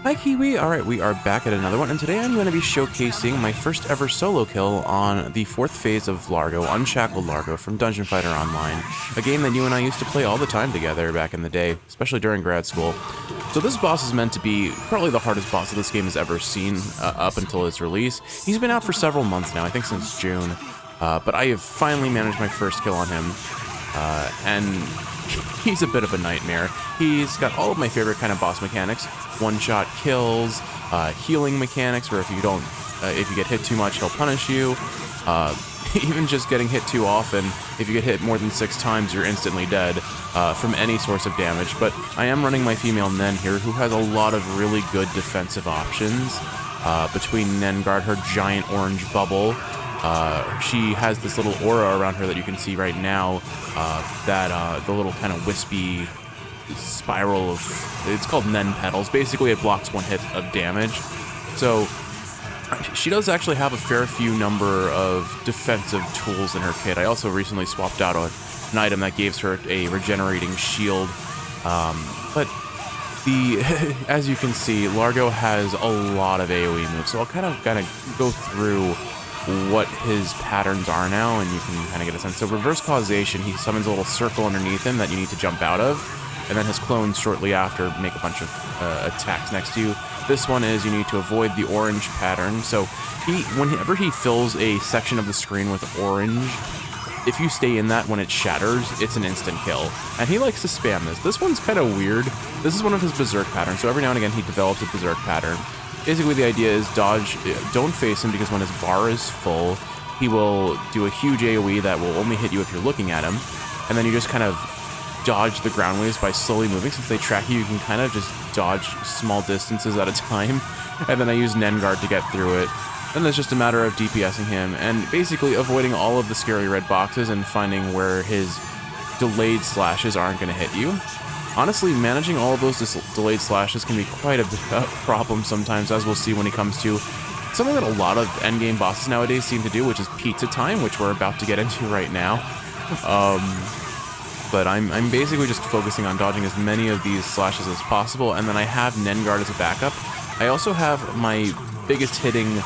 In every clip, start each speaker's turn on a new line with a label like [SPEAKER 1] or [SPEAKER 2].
[SPEAKER 1] Hi Kiwi! Alright, we are back at another one, and today I'm going to be showcasing my first ever solo kill on the 4th phase of Largo, Unshackled Largo from Dungeon Fighter Online, a game that you and I used to play all the time together back in the day, especially during grad school. So this boss is meant to be probably the hardest boss that this game has ever seen up until its release. He's been out for several months now, I think since June, but I have finally managed my first kill on him, and he's a bit of a nightmare. He's got all of my favorite kind of boss mechanics: one-shot kills, healing mechanics, where if you get hit too much, he'll punish you. Even just getting hit too often, if you get hit more than 6 times, you're instantly dead from any source of damage. But I am running my female Nen here, who has a lot of really good defensive options. Between Nenguard, her giant orange bubble, she has this little aura around her that you can see right now, the little kind of wispy spiral of, it's called Nen Petals. Basically it blocks 1 hit of damage. So she does actually have a fair few number of defensive tools in her kit. I also recently swapped out an item that gives her a regenerating shield, but as you can see, Largo has a lot of AoE moves, so I'll kind of go through what his patterns are now, and you can kind of get a sense. So reverse causation, he summons a little circle underneath him that you need to jump out of, and then his clones shortly after make a bunch of attacks next to you. This one is you need to avoid the orange pattern. So whenever he fills a section of the screen with orange, if you stay in that when it shatters, it's an instant kill. And he likes to spam this. This one's kind of weird. This is one of his berserk patterns, so every now and again he develops a berserk pattern. Basically the idea is dodge, don't face him, because when his bar is full, he will do a huge AoE that will only hit you if you're looking at him. And then you just kind of dodge the ground waves by slowly moving. Since they track you, you can kind of just dodge small distances at a time. And then I use Nenguard to get through it. Then it's just a matter of DPSing him and basically avoiding all of the scary red boxes and finding where his delayed slashes aren't going to hit you. Honestly, managing all of those delayed slashes can be quite a problem sometimes, as we'll see when it comes to something that a lot of endgame bosses nowadays seem to do, which is pizza time, which we're about to get into right now. But I'm basically just focusing on dodging as many of these slashes as possible, and then I have Nenguard as a backup. I also have my biggest hitting,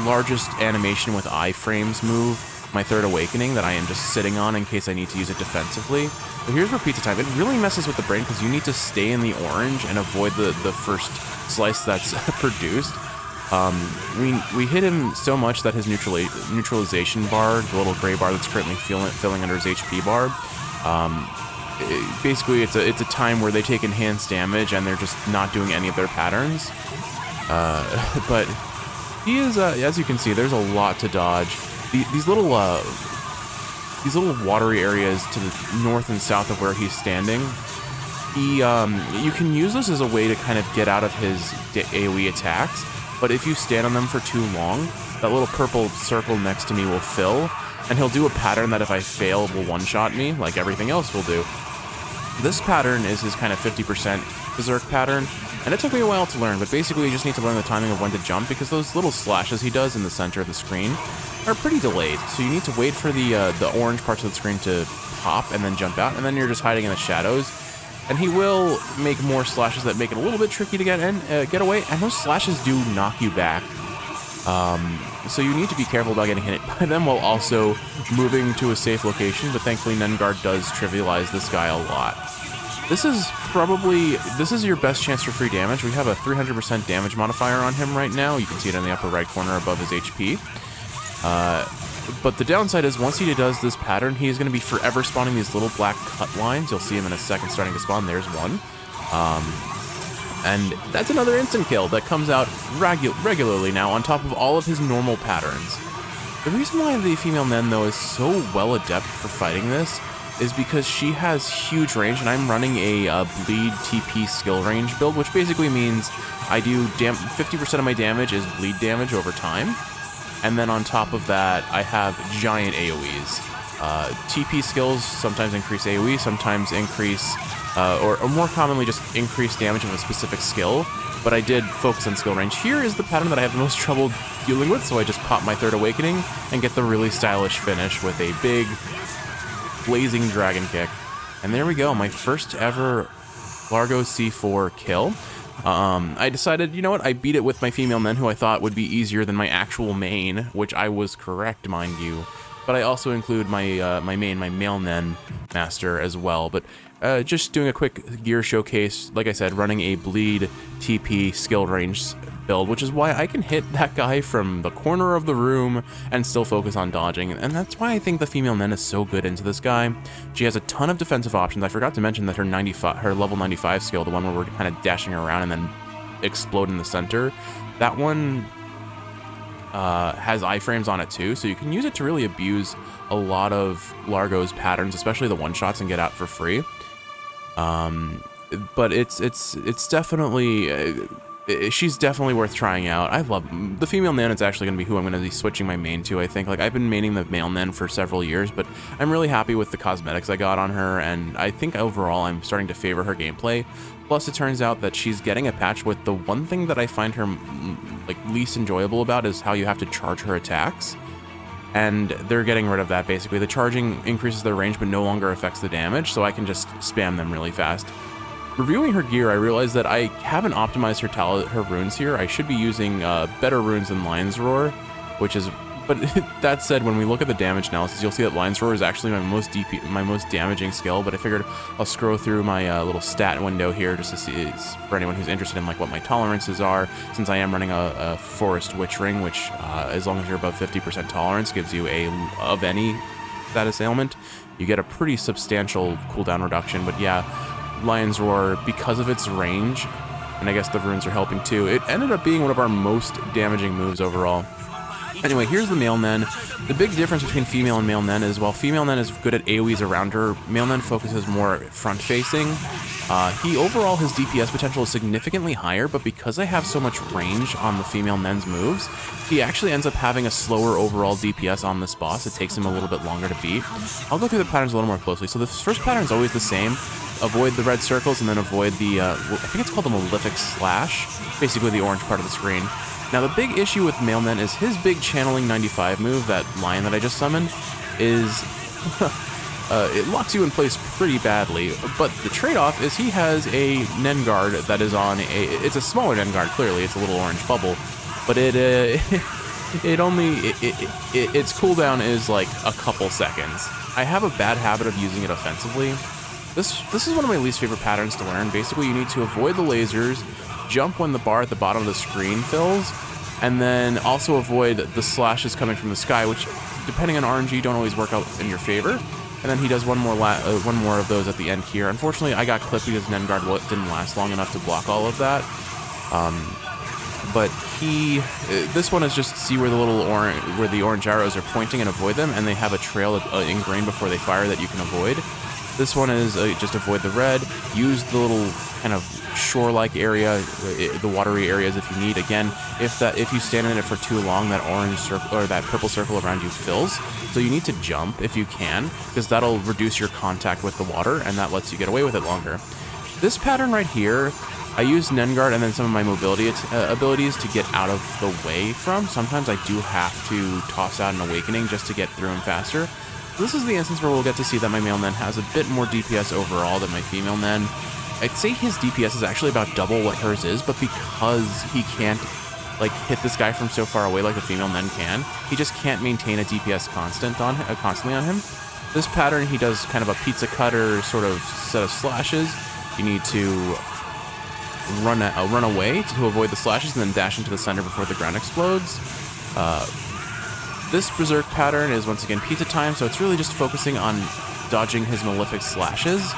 [SPEAKER 1] largest animation with iframes move, my Third Awakening, that I am just sitting on in case I need to use it defensively. So here's where pizza time. It really messes with the brain because you need to stay in the orange and avoid the first slice that's produced. We hit him so much that his neutralization bar, the little gray bar that's currently filling under his HP bar, basically it's a time where they take enhanced damage and they're just not doing any of their patterns. But he is, as you can see, there's a lot to dodge. These little watery areas to the north and south of where he's standing, you can use this as a way to kind of get out of his AoE attacks, but if you stand on them for too long, that little purple circle next to me will fill, and he'll do a pattern that if I fail will one-shot me, like everything else will do. This pattern is his kind of 50% berserk pattern, and it took me a while to learn, but basically you just need to learn the timing of when to jump, because those little slashes he does in the center of the screen are pretty delayed. So you need to wait for the orange parts of the screen to pop and then jump out, and then you're just hiding in the shadows. And he will make more slashes that make it a little bit tricky to get away, and those slashes do knock you back. So you need to be careful about getting hit by them while also moving to a safe location, but thankfully Nenguard does trivialize this guy a lot. This is your best chance for free damage. We have a 300% damage modifier on him right now. You can see it in the upper right corner above his HP. But the downside is once he does this pattern, he is going to be forever spawning these little black cut lines. You'll see him in a second starting to spawn. There's one. And that's another instant kill that comes out regularly now on top of all of his normal patterns. The reason why the female Nen, though, is so well adept for fighting this is because she has huge range, and I'm running a bleed TP skill range build, which basically means I do 50% of my damage is bleed damage over time, and then on top of that I have giant AoEs. TP skills sometimes increase AoE, sometimes increase, or more commonly just increase damage of a specific skill, but I did focus on skill range. Here is the pattern that I have the most trouble dealing with, so I just pop my Third Awakening and get the really stylish finish with a big blazing dragon kick. And there we go, my first ever Largo C4 kill. I decided, you know what, I beat it with my female Nen, who I thought would be easier than my actual main, which I was correct, mind you. But I also include my my male Nen master as well. But just doing a quick gear showcase, like I said, running a bleed TP skill range build, which is why I can hit that guy from the corner of the room and still focus on dodging. And that's why I think the female Nen is so good into this guy. She has a ton of defensive options. I forgot to mention that her level 95 skill, the one where we're kind of dashing around and then explode in the center, that one has iframes on it too, so you can use it to really abuse a lot of Largo's patterns, especially the one-shots, and get out for free. But it's definitely she's definitely worth trying out. I love the female Nen. It's actually going to be who I'm going to be switching my main to, I think. Like, I've been maining the male Nen for several years, but I'm really happy with the cosmetics I got on her, and I think overall I'm starting to favor her gameplay. Plus, it turns out that she's getting a patch with the one thing that I find her like least enjoyable about is how you have to charge her attacks. And they're getting rid of that, basically. The charging increases their range, but no longer affects the damage, so I can just spam them really fast. Reviewing her gear, I realized that I haven't optimized her runes here. I should be using better runes than Lion's Roar, which is... But that said, when we look at the damage analysis, you'll see that Lion's Roar is actually my most damaging skill, but I figured I'll scroll through my little stat window here just to see, for anyone who's interested in like what my tolerances are, since I am running a Forest Witch Ring, which as long as you're above 50% tolerance gives you of any status ailment, you get a pretty substantial cooldown reduction. But yeah, Lion's Roar, because of its range, and I guess the runes are helping too, it ended up being one of our most damaging moves overall. Anyway, here's the male Nen. The big difference between female and male Nen is while female Nen is good at AoEs around her, male Nen focuses more front-facing. Overall, his DPS potential is significantly higher, but because I have so much range on the female Nen's moves, he actually ends up having a slower overall DPS on this boss. It takes him a little bit longer to beat. I'll go through the patterns a little more closely. So the first pattern is always the same. Avoid the red circles and then avoid the, I think it's called the Malefic Slash, basically the orange part of the screen. Now, the big issue with male Nen is his big Channeling 95 move, that lion that I just summoned, is it locks you in place pretty badly. But the trade-off is he has a Nen guard that is on it's a smaller Nen guard, clearly. It's a little orange bubble. But its cooldown is like a couple seconds. I have a bad habit of using it offensively. This is one of my least favorite patterns to learn. Basically, you need to avoid the lasers, jump when the bar at the bottom of the screen fills, and then also avoid the slashes coming from the sky, which, depending on RNG, don't always work out in your favor. And then he does one more of those at the end here. Unfortunately, I got clipped because Nen Guard didn't last long enough to block all of that. But this one is just see where the orange arrows are pointing and avoid them, and they have a trail ingrained before they fire that you can avoid. This one is just avoid the red, use the little kind of shore-like area, the watery areas if you need. Again, if you stand in it for too long, that orange circle or that purple circle around you fills. So you need to jump if you can, because that'll reduce your contact with the water, and that lets you get away with it longer. This pattern right here, I use Nen Guard and then some of my mobility abilities to get out of the way from. Sometimes I do have to toss out an Awakening just to get through him faster. This is the instance where we'll get to see that my male Nen has a bit more DPS overall than my female Nen. I'd say his DPS is actually about double what hers is, but because he can't like hit this guy from so far away like the female Nen can, he just can't maintain a DPS constantly on him. This pattern, he does kind of a pizza cutter sort of set of slashes. You need to run away to avoid the slashes and then dash into the center before the ground explodes. This Berserk pattern is once again pizza time, so it's really just focusing on dodging his Malefic Slashes.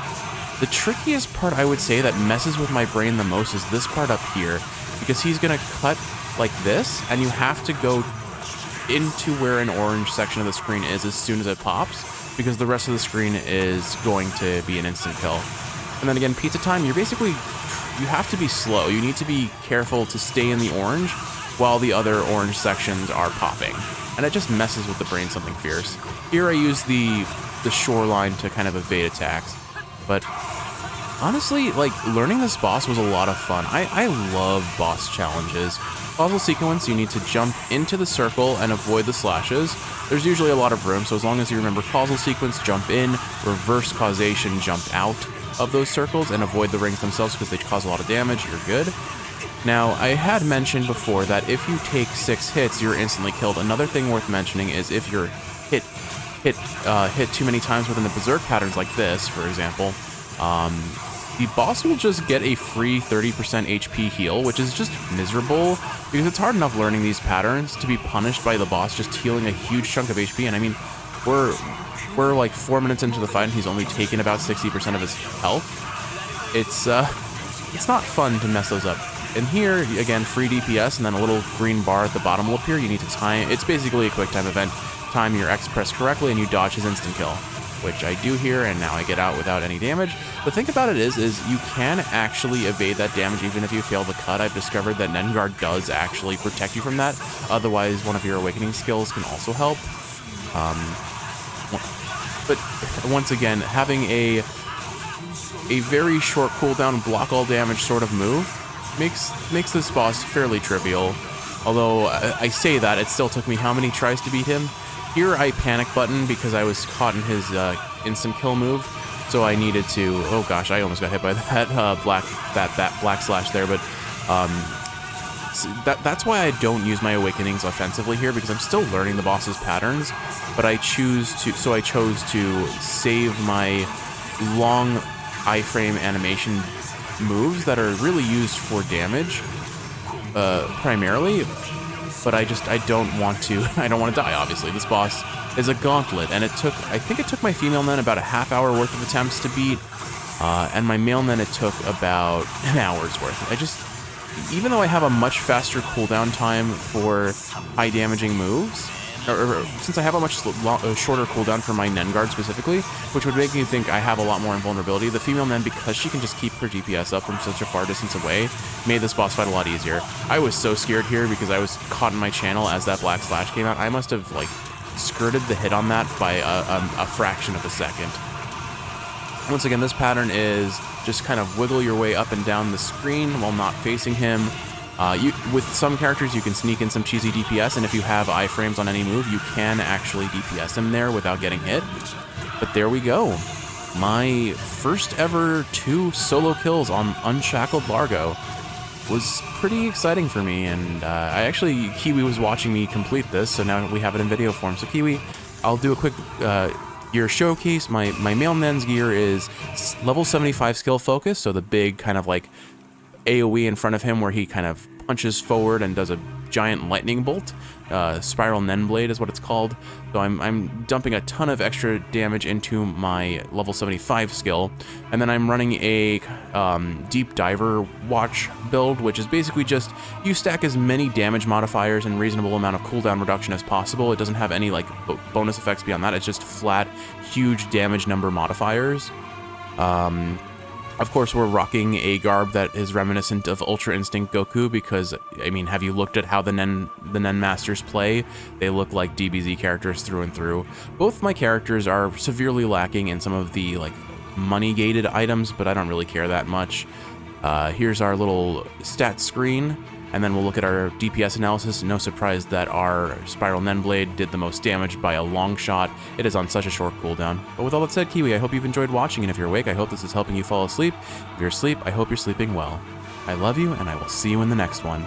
[SPEAKER 1] The trickiest part, I would say, that messes with my brain the most is this part up here, because he's going to cut like this, and you have to go into where an orange section of the screen is as soon as it pops, because the rest of the screen is going to be an instant kill. And then again, pizza time, you have to be slow. You need to be careful to stay in the orange while the other orange sections are popping. And it just messes with the brain something fierce. Here I use the shoreline to kind of evade attacks. But honestly, like, learning this boss was a lot of fun. I love boss challenges. Causal sequence, you need to jump into the circle and avoid the slashes. There's usually a lot of room, so as long as you remember causal sequence, jump in, reverse causation, jump out. of those circles and avoid the rings themselves because they cause a lot of damage, you're good. Now, I had mentioned before that if you take 6 hits, you're instantly killed. Another thing worth mentioning is if you're hit too many times within the berserk patterns like this, for example, the boss will just get a free 30% HP heal, which is just miserable because it's hard enough learning these patterns to be punished by the boss just healing a huge chunk of HP. And I mean, we're like 4 minutes into the fight and he's only taken about 60% of his health. It's not fun to mess those up. And here, again, free DPS, and then a little green bar at the bottom will appear. You need to time, it's basically a quick time event. Time your X press correctly and you dodge his instant kill, which I do here, and now I get out without any damage. The thing about it is you can actually evade that damage even if you fail the cut. I've discovered that Nengard does actually protect you from that. Otherwise, one of your awakening skills can also help. But once again, having a very short cooldown, block all damage sort of move makes this boss fairly trivial. Although I say that, it still took me how many tries to beat him? Here I panic button because I was caught in his instant kill move, so I needed to. Oh gosh, I almost got hit by that black slash there. But that's why I don't use my awakenings offensively here, because I'm still learning the boss's patterns. But I chose to save my long iframe animation moves that are really used for damage primarily. But I don't want to die, obviously. This boss is a gauntlet, and I think it took my female Nen about a half hour worth of attempts to beat, and my male Nen it took about an hour's worth. Even though I have a much faster cooldown time for high damaging moves, or since I have a much shorter cooldown for my Nengard specifically, which would make me think I have a lot more invulnerability, the female Nen, because she can just keep her DPS up from such a far distance away, made this boss fight a lot easier. I was so scared here because I was caught in my channel as that black slash came out. I must have like skirted the hit on that by a fraction of a second. Once again, this pattern is just kind of wiggle your way up and down the screen while not facing him. With some characters, you can sneak in some cheesy DPS, and if you have iframes on any move, you can actually DPS him there without getting hit. But there we go. My first ever 2 solo kills on Unshackled Largo was pretty exciting for me, and Kiwi was watching me complete this, so now we have it in video form. So Kiwi, I'll do a quick gear showcase. My male Nen's gear is level 75 skill focus, so the big kind of like AoE in front of him where he kind of punches forward and does a giant lightning bolt. Spiral Nen Blade is what it's called. So I'm dumping a ton of extra damage into my level 75 skill, and then I'm running a deep diver watch build, which is basically just you stack as many damage modifiers and reasonable amount of cooldown reduction as possible. It doesn't have any like bonus effects beyond that. It's just flat, huge damage number modifiers. Of course, we're rocking a garb that is reminiscent of Ultra Instinct Goku because, I mean, have you looked at how the Nen Masters play? They look like DBZ characters through and through. Both my characters are severely lacking in some of the, like, money-gated items, but I don't really care that much. Here's our little stat screen, and then we'll look at our DPS analysis. No surprise that our Spiral Nen Blade did the most damage by a long shot. It is on such a short cooldown. But with all that said, Kiwi, I hope you've enjoyed watching, and if you're awake, I hope this is helping you fall asleep. If you're asleep, I hope you're sleeping well. I love you, and I will see you in the next one.